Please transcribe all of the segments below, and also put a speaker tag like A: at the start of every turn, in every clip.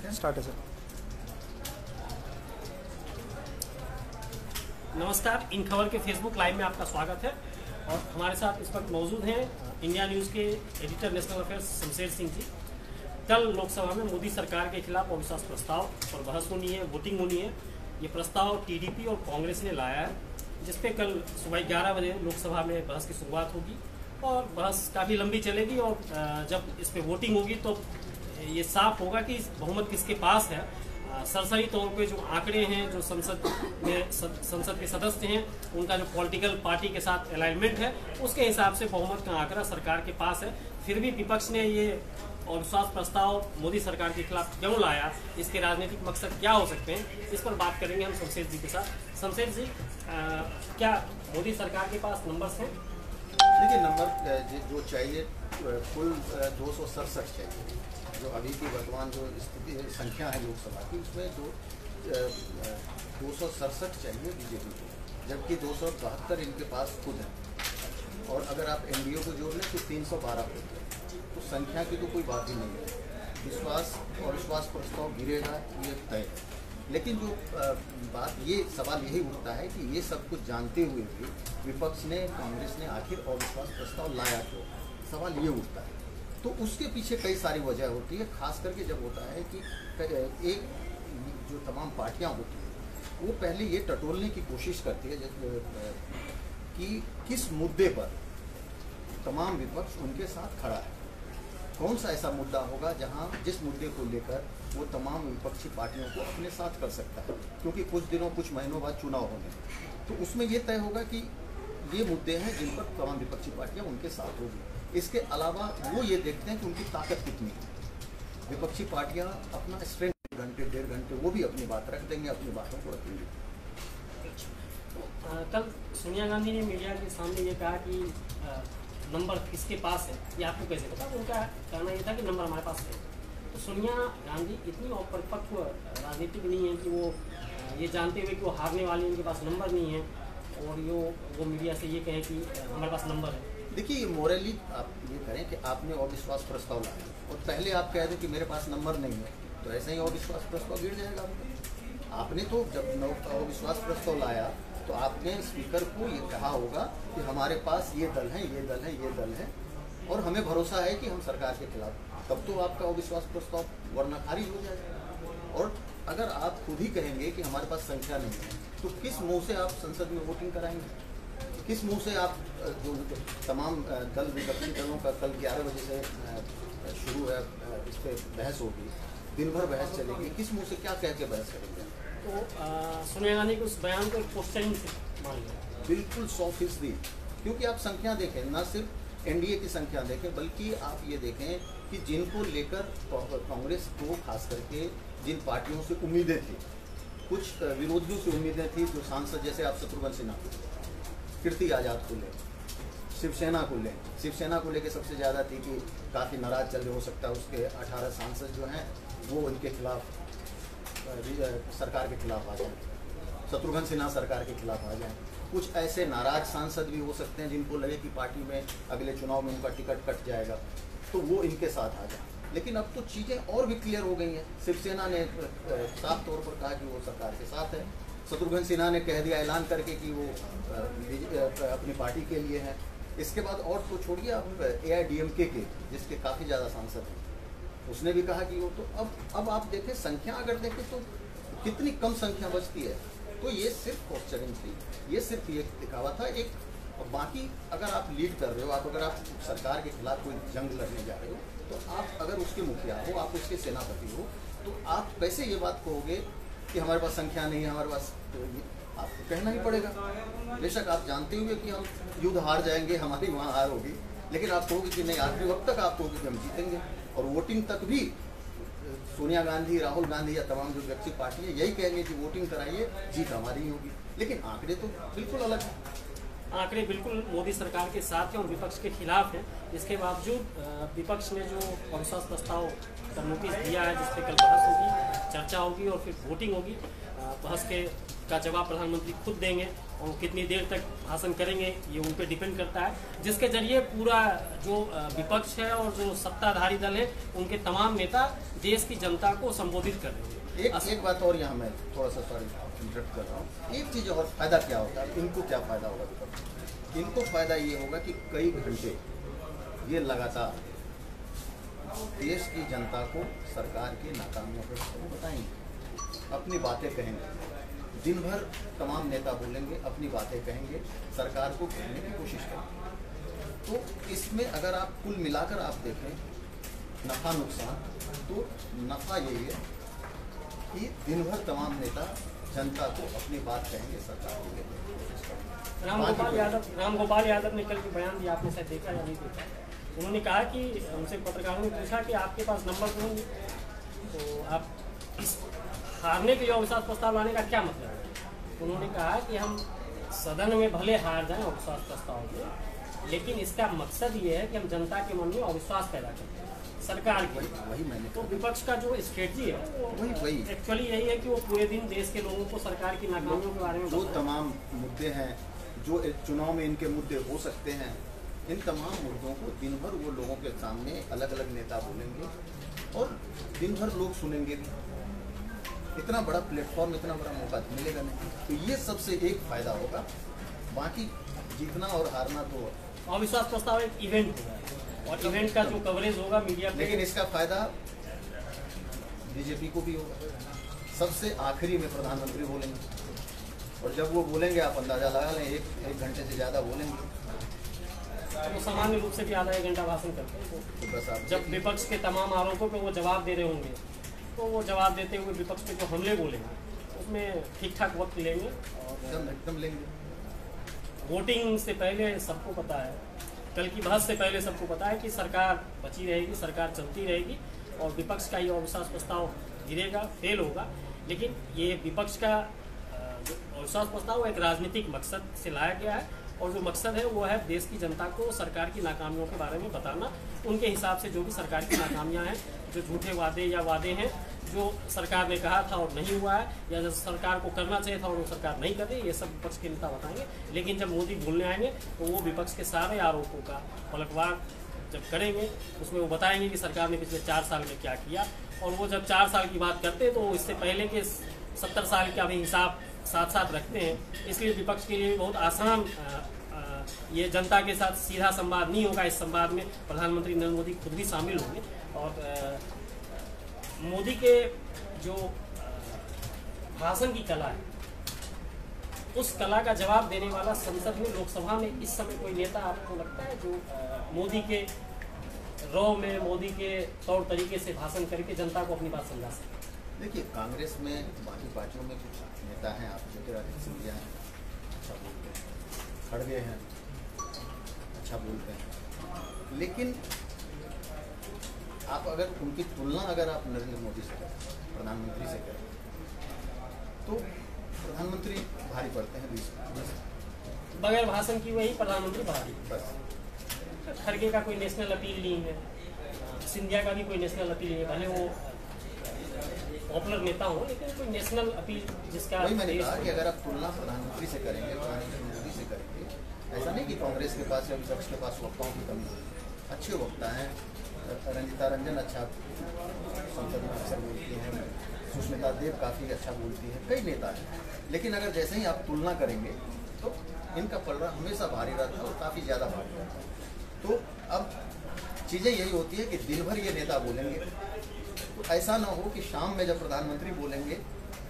A: Start है sir.
B: नमस्कार, इन खबर के फेसबुक लाइव में आपका स्वागत है। और हमारे साथ इस वक्त मौजूद हैं इंडिया न्यूज़ के editor national affairs Shamsher Singh ji. कल लोकसभा में मोदी सरकार के खिलाफ अविश्वास प्रस्ताव पर बहस होनी है, वोटिंग होनी है। ये प्रस्ताव टीडीपी और कांग्रेस ने लाया है, जिसपे कल सुबह 11 बजे लोकसभा में बहस की शुरुआत होगी और बहस काफ़ी लंबी चलेगी। और जब इस पर वोटिंग होगी तो ये साफ होगा कि बहुमत किसके पास है। सरसरी तौर पे जो आंकड़े हैं, जो संसद के सदस्य हैं, उनका जो पॉलिटिकल पार्टी के साथ अलाइनमेंट है, उसके हिसाब से बहुमत का आंकड़ा सरकार के पास है। फिर भी विपक्ष ने ये अविश्वास प्रस्ताव मोदी सरकार के खिलाफ क्यों लाया, इसके राजनीतिक मकसद क्या हो सकते हैं, इस पर बात करेंगे हम शमशेर जी के साथ। शमशेर जी, क्या मोदी सरकार के पास नंबर्स हैं?
C: देखिए, नंबर जो चाहिए कुल 267 चाहिए। जो अभी की वर्तमान जो स्थिति संख्या है लोकसभा की, उसमें जो 267 चाहिए बीजेपी को, जबकि 272 इनके पास खुद है। और अगर आप एनडीए को जोड़ लें तो 312 होते हैं। तो संख्या की तो कोई बात ही नहीं है। विश्वास और विश्वास प्रस्ताव गिरेगा, ये तय है। लेकिन जो बात, ये सवाल यही उठता है कि ये सब कुछ जानते हुए भी विपक्ष ने, कांग्रेस ने आखिर अविश्वास प्रस्ताव लाया क्यों? सवाल ये उठता है। तो उसके पीछे कई सारी वजह होती है, खास करके जब होता है कि एक जो तमाम पार्टियां होती हैं वो पहले ये टटोलने की कोशिश करती है कि किस मुद्दे पर तमाम विपक्ष उनके साथ खड़ा है। कौन सा ऐसा मुद्दा होगा जिस मुद्दे को लेकर वो तमाम विपक्षी पार्टियों को अपने साथ कर सकता है, क्योंकि कुछ महीनों बाद चुनाव होने, तो उसमें ये तय होगा कि ये मुद्दे हैं जिन पर तमाम विपक्षी पार्टियां उनके साथ होगी। इसके अलावा वो ये देखते हैं कि उनकी ताकत कितनी है। विपक्षी पार्टियां अपना स्ट्रेंथ घंटे 1.5 घंटे वो भी अपनी बात रख देंगे, अपनी बातों को रखेंगे।
B: कल सोनिया गांधी ने मीडिया के सामने ये कहा कि नंबर किसके पास है, ये आपको कैसे पता? उनका कहना ये था कि नंबर हमारे पास है। तो सोनिया गांधी इतनी अपरिपक्व राजनीतिक नहीं है कि वो ये जानते हुए कि वो हारने वाली, उनके पास नंबर नहीं है, और वो मीडिया से ये कहें कि हमारे पास नंबर है।
C: देखिए, मोरली आप ये करें कि आपने अविश्वास प्रस्ताव लाया और पहले आप कह दें कि मेरे पास नंबर नहीं है, तो ऐसे ही अविश्वास प्रस्ताव गिर जाएगा। आपने तो जब अविश्वास प्रस्ताव लाया तो आपने स्पीकर को ये कहा होगा कि हमारे पास ये दल है, ये दल है, ये दल है, और हमें भरोसा है कि हम सरकार के खिलाफ, तब तो आपका अविश्वास प्रस्ताव वरना खारिज हो जाएगा। और अगर आप खुद ही कहेंगे कि हमारे पास संख्या नहीं है, तो किस मुँह से आप संसद में वोटिंग कराएंगे? किस मुंह से आप जो तमाम दल, विपक्षी दलों का कल 11 बजे से शुरू है, इस पर बहस होगी, दिन भर बहस चलेगी, किस मुंह से क्या कह के बहस करेंगे?
B: तो सोनिया गांधी के उस बयान को पोस्टरिंग से मान लिया,
C: बिल्कुल 100%। क्योंकि आप संख्या देखें, ना सिर्फ एनडीए की संख्या देखें, बल्कि आप ये देखें कि जिनको लेकर कांग्रेस को खास करके जिन पार्टियों से उम्मीदें थी, कुछ विरोधियों से उम्मीदें थी, जो सांसद जैसे आप शत्रुघ्न सिन्हा, कीर्ति आजाद को लें, शिवसेना को लें, शिवसेना को लेकर सबसे ज़्यादा थी कि काफ़ी नाराज चल रहे, हो सकता है उसके 18 सांसद जो हैं वो उनके खिलाफ, सरकार के खिलाफ आ जाएं, शत्रुघ्न सिन्हा सरकार के खिलाफ आ जाएं। कुछ ऐसे नाराज सांसद भी हो सकते हैं जिनको लगे कि पार्टी में अगले चुनाव में उनका टिकट कट जाएगा, तो वो इनके साथ आ जाएं। लेकिन अब तो चीज़ें और भी क्लियर हो गई हैं। शिवसेना ने साफ तौर पर कहा कि वो सरकार के साथ है। शत्रुघ्न सिन्हा ने कह दिया ऐलान करके कि वो अपनी पार्टी के लिए है। इसके बाद और तो छोड़िए, आप AIDMK के जिसके काफ़ी ज़्यादा सांसद हैं, उसने भी कहा कि वो, तो अब आप देखें संख्या, अगर देखें तो कितनी कम संख्या बचती है। तो ये सिर्फ पोस्चरिंग थी, ये सिर्फ ये दिखावा था एक। और बाकी अगर आप लीड कर रहे हो, अगर आप सरकार के खिलाफ कोई जंग लड़ने जा रहे हो, तो आप अगर उसके मुखिया हो, आप उसके सेनापति हो, तो आप कैसे ये बात कहोगे कि हमारे पास संख्या नहीं है, हमारे पास, तो आपको कहना ही पड़ेगा। बेशक आप जानते हुए कि हम युद्ध हार जाएंगे, हमारी वहाँ हार होगी, लेकिन आप कहोगे कि नहीं, आखिरी वक्त तक आप कहोगे कि हम जीतेंगे। और वोटिंग तक भी सोनिया गांधी, राहुल गांधी या तमाम जो विपक्षी पार्टी है यही कहेंगे कि वोटिंग कराइए, जीत हमारी ही होगी। लेकिन आंकड़े तो बिल्कुल अलग हैं।
B: आंकड़े बिल्कुल मोदी सरकार के साथ हैं और विपक्ष के खिलाफ हैं। इसके बावजूद विपक्ष ने जो अविश्वास प्रस्ताव का नोटिस दिया है, जिस पर कल बहस होगी, चर्चा होगी और फिर वोटिंग होगी, बहस का जवाब प्रधानमंत्री खुद देंगे और वो कितनी देर तक भाषण करेंगे ये उन पर डिपेंड करता है, जिसके जरिए पूरा जो विपक्ष है और जो सत्ताधारी दल है उनके तमाम नेता देश की जनता को संबोधित कर रहे हैं।
C: एक बात और यहाँ मैं थोड़ा सा सॉरी इंटरप्ट कर रहा हूँ। एक चीज़ और फायदा क्या होता है, इनको क्या फायदा होगा विपक्ष? इनको फायदा ये होगा कि कई घंटे ये लगातार देश की जनता को सरकार की नाकामियों पर बताएंगे, अपनी बातें कहेंगे, दिन भर तमाम नेता बोलेंगे, अपनी बातें कहेंगे, सरकार को कहने की कोशिश करेंगे। तो इसमें अगर आप कुल मिलाकर आप देखें नफ़ा नुकसान, तो नफ़ा यही है कि दिन भर तमाम नेता जनता को अपनी बात कहेंगे, सरकार को कहने की कोशिश करेंगे।
B: राम गोपाल यादव ने कल भी बयान दिया, आपने शायद देखा या नहीं देखा। उन्होंने कहा कि उनसे पत्रकारों ने पूछा कि आपके पास नंबर क्यों नहीं, तो आप इस हारने के लिए अविश्वास प्रस्ताव लाने का क्या मतलब है? उन्होंने कहा कि हम सदन में भले हार जाएं अविश्वास प्रस्ताव में, लेकिन इसका मकसद ये है कि हम जनता के मन में अविश्वास पैदा करते हैं सरकार की।
C: वही मैंने
B: तो विपक्ष का जो स्ट्रेटजी है वही एक्चुअली यही है कि वो पूरे दिन देश के लोगों को सरकार की नाकामियों के बारे में
C: जो तमाम मुद्दे हैं, जो चुनाव में इनके मुद्दे हो सकते हैं, इन तमाम मुद्दों को दिन भर वो लोगों के सामने अलग अलग नेता बोलेंगे और दिन भर लोग सुनेंगे भी। इतना बड़ा प्लेटफॉर्म, इतना बड़ा मौका मिलेगा नहीं। तो ये सबसे एक फायदा होगा, बाकी जीतना और हारना तो
B: अविश्वास प्रस्ताव एक इवेंट होगा और इवेंट का जो कवरेज होगा मीडिया पे,
C: लेकिन इसका फायदा बीजेपी को भी होगा। सबसे आखिरी में प्रधानमंत्री बोलेंगे और जब वो बोलेंगे आप अंदाजा लगा लें, एक घंटे से ज़्यादा बोलेंगे।
B: वो सामान्य रूप से भी आधा एक घंटा भाषण करते हैं,
C: तो बस आप
B: जब विपक्ष के तमाम आरोपों पे वो जवाब दे रहे होंगे तो वो जवाब देते हुए विपक्ष पे जो हमले बोलेंगे उसमें ठीक ठाक वक्त लेंगे और
C: एकदम लेंगे।
B: वोटिंग से पहले सबको पता है, कल की बहस से पहले सबको पता है कि सरकार बची रहेगी, सरकार चलती रहेगी और विपक्ष का ये अविश्वास प्रस्ताव गिरेगा, फेल होगा। लेकिन ये विपक्ष का अविश्वास प्रस्ताव एक राजनीतिक मकसद से लाया गया है और जो मकसद है वो है देश की जनता को सरकार की नाकामियों के बारे में बताना, उनके हिसाब से जो भी सरकार की नाकामियां हैं, जो झूठे वादे हैं जो सरकार ने कहा था और नहीं हुआ है, या जो सरकार को करना चाहिए था और वो सरकार नहीं कर रही, ये सब विपक्ष के नेता बताएंगे। लेकिन जब मोदी बोलने आएंगे तो वो विपक्ष के सारे आरोपों का पलटवार जब करेंगे उसमें वो बताएंगे कि सरकार ने पिछले 4 साल में क्या किया। और वो जब 4 साल की बात करते हैं तो वो इससे पहले के 70 साल का भी हिसाब साथ साथ रखते हैं। इसलिए विपक्ष के लिए बहुत आसान ये जनता के साथ सीधा संवाद नहीं होगा। इस संवाद में प्रधानमंत्री नरेंद्र मोदी खुद भी शामिल होंगे और मोदी के जो भाषण की कला है उस कला का जवाब देने वाला संसद में, लोकसभा में इस समय कोई नेता आपको लगता है जो मोदी के रॉ में, मोदी के तौर तरीके से भाषण करके जनता को अपनी बात समझा सके?
C: देखिए, कांग्रेस में, बाकी पार्टियों में कुछ नेता हैं, आप ज्योतिरादित्य सिंधिया हैं, अच्छा बोलते हैं, खड़गे हैं, अच्छा बोलते हैं, लेकिन आप अगर उनकी तुलना अगर आप नरेंद्र मोदी से करें, प्रधानमंत्री से करें, तो प्रधानमंत्री भारी पड़ते हैं। 20
B: बगैर भाषण की वही प्रधानमंत्री भारी।
C: बस
B: खड़गे का कोई नेशनल अपील नहीं है, सिंधिया का भी कोई नेशनल अपील नहीं है, भले वो पॉपुलर नेता हो लेकिन कोई नेशनल अपील जिसका
C: वही मैंने कहा कि अगर आप तुलना प्रधानमंत्री से करेंगे, प्रधानमंत्री मोदी से करेंगे, ऐसा नहीं कि कांग्रेस के पास या विपक्ष के पास वक्ताओं की कमी होगी। अच्छे वक्ता हैं, रंजिता रंजन अच्छा संसद में अक्सर बोलती हैं, सुष्मिता देव काफ़ी अच्छा बोलती हैं, कई नेता हैं। लेकिन अगर जैसे ही आप तुलना करेंगे तो इनका पलड़ा हमेशा भारी रहता है और काफ़ी ज़्यादा भारी रहता है। तो अब चीज़ें यही होती है कि दिन भर ये नेता बोलेंगे, तो ऐसा ना हो कि शाम में जब प्रधानमंत्री बोलेंगे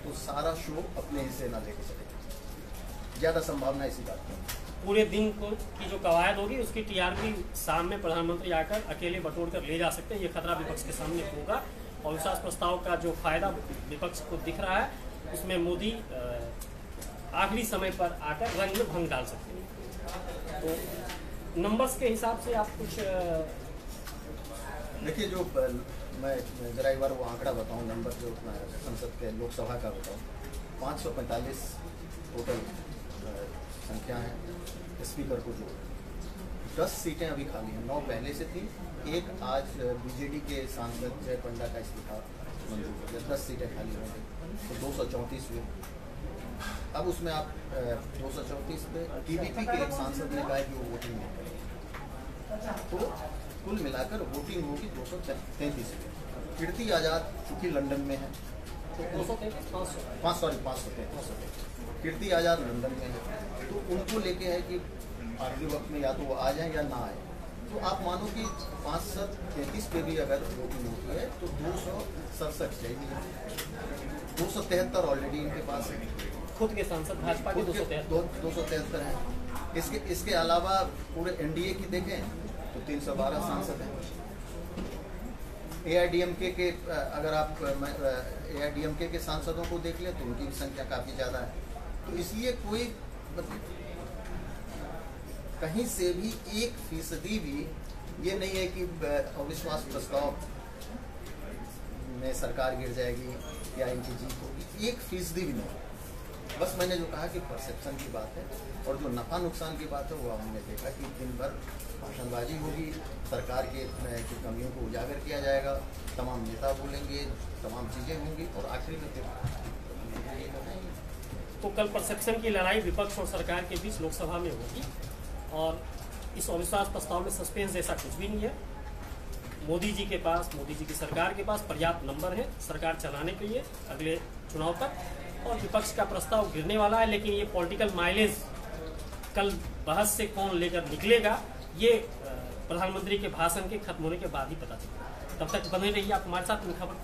C: तो सारा शो अपने हिस्से ना लेके चले। ज़्यादा संभावना इसी बात की।
B: पूरे दिन की जो कवायद होगी उसकी टीआरपी शाम में प्रधानमंत्री आकर अकेले बटोर कर ले जा सकते हैं। ये खतरा विपक्ष के सामने होगा और विश्वास प्रस्ताव का जो फायदा विपक्ष को दिख रहा है उसमें मोदी आखिरी समय पर आकर रंग में भंग डाल सकते हैं। तो नंबर्स के हिसाब से आप कुछ
C: देखिए, जो मैं जरा एक बार वो आंकड़ा बताऊं, नंबर जो संसद के लोकसभा का बताऊं, 545 टोटल संख्या है। स्पीकर को जो 10 सीटें अभी खाली हैं, 9 पहले से थी, एक आज बीजेडी के सांसद जय पंडा का इस्तीफा मंजूर हो गया, 10 सीटें खाली हो गई, तो 234 हुए। अब उसमें आप 234 में टीडीपी के एक सांसद ने कहा कि वो वोटिंग नहीं करेंगे, तो कुल मिलाकर वोटिंग होगी 233 में। कीर्ति आज़ाद चूँकि लंदन में है तो 533 कीर्ति आज़ाद लंदन में है, तो उनको लेके है कि आखिरी वक्त में या तो वो आ जाए या ना आए। तो आप मानो कि 533 पे भी अगर वोटिंग होती है तो 267 चाहिए, 273 ऑलरेडी इनके पास है,
B: खुद के सांसद भाजपा के
C: 273 हैं। इसके अलावा पूरे एनडीए की देखें तो 312 सांसद हैं। एआईडीएमके के अगर आप एआईडीएमके के सांसदों को देख लें तो उनकी भी संख्या काफ़ी ज़्यादा है। तो इसलिए कोई कहीं से भी 1% भी ये नहीं है कि अविश्वास प्रस्ताव में सरकार गिर जाएगी या इनकी जीत होगी, 1% भी नहीं। बस मैंने जो कहा कि परसेप्शन की बात है, और जो नफ़ा नुकसान की बात है वो हमने देखा कि दिन भर भाषणबाजी होगी, सरकार की कमियों को उजागर किया जाएगा, तमाम नेता बोलेंगे, तमाम चीज़ें होंगी, और आखिरी में
B: तो कल परसेप्शन की लड़ाई विपक्ष और सरकार के बीच लोकसभा में होगी, और इस अविश्वास प्रस्ताव में सस्पेंस जैसा कुछ भी नहीं है। मोदी जी के पास, मोदी जी की सरकार के पास पर्याप्त नंबर है सरकार चलाने के लिए अगले चुनाव तक, और विपक्ष का प्रस्ताव गिरने वाला है। लेकिन ये पॉलिटिकल माइलेज कल बहस से कौन लेकर निकलेगा, ये प्रधानमंत्री के भाषण के खत्म होने के बाद ही पता चलेगा। तब तक बने रहिए आप हमारे साथ। इन खबर